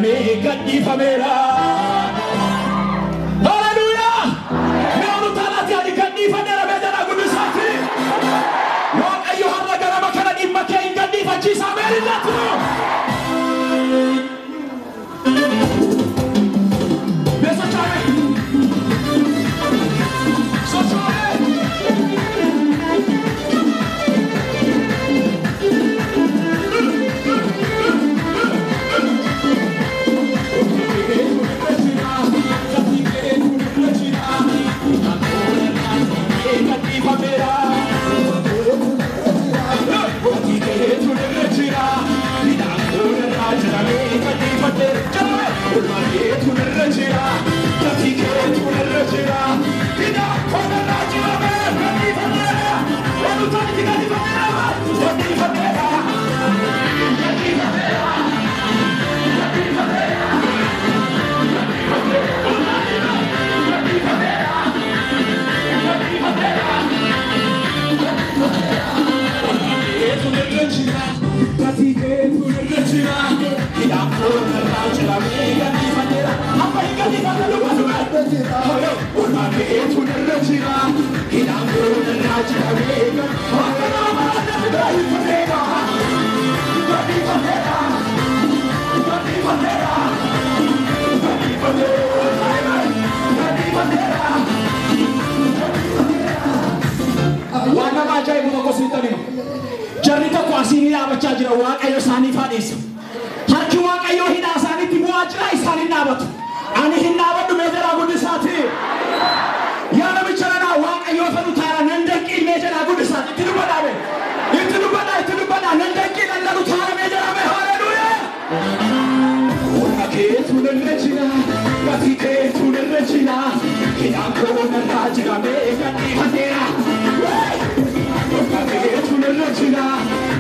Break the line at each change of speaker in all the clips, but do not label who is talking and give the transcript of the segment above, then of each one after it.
jedhamee gadhiifameera. Hallelujah! Mee ol utaalaatti ani gadhiifameera meedaadhaa guddisaatti. Waaqayyo har'a ganama kana dhimma kee hin gadhiifachiisaa meeriidhaatu. Jarrita kuasini la baca jira waaqayyo sani fadhiisa. Harki waaqayyo hidhaa isaaniitti bu'aa jira isaan hin dhaabatu. Ani hin dhaabadhu meedaadhaa guddisaatti. Yaa namicha nanaa waaqayyo fedhu taara nan danqii meedaadhaa guddisaatti itti dubbadhaame. Itti dubbadhaa nan danqii nan lalu taara meedaadhaame. Hallelujah! Walma keetu nirra jira, gatii keetu nirra jira. Hidhaan koo narraa jira meeqa dhiifateera. Keetu nirra jira,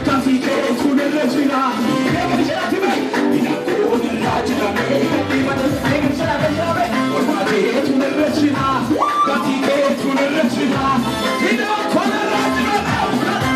gatii keetu nirra jira. Meeqa jiraati mee? Hidhaan koo narraa jira meeqa dhiifateera. Meeqa jira mee? Walma keetu nirra jira, gatii keetu nirra jira. Hidhaan koo narraa jira meeqa dhiifateera.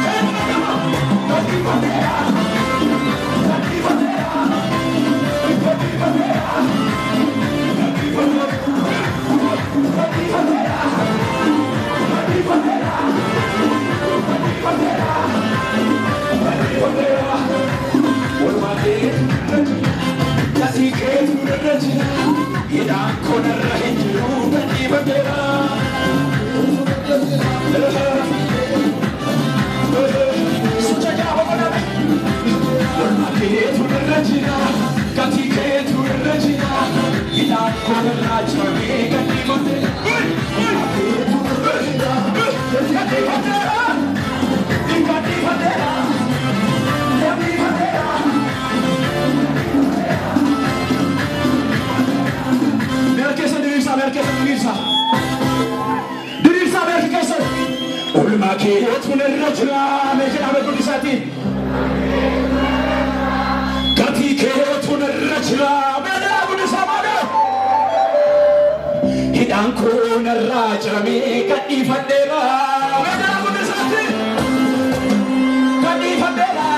Keetu nirra jira meedaadhaa guddisaatti. Gatii keetu nirra jira meedaadhaa guddisaa maadha. Hidhaan koo narraa jira meeqa dhiifadheera meedaadhaa guddisaatti. Gadhiifadheera.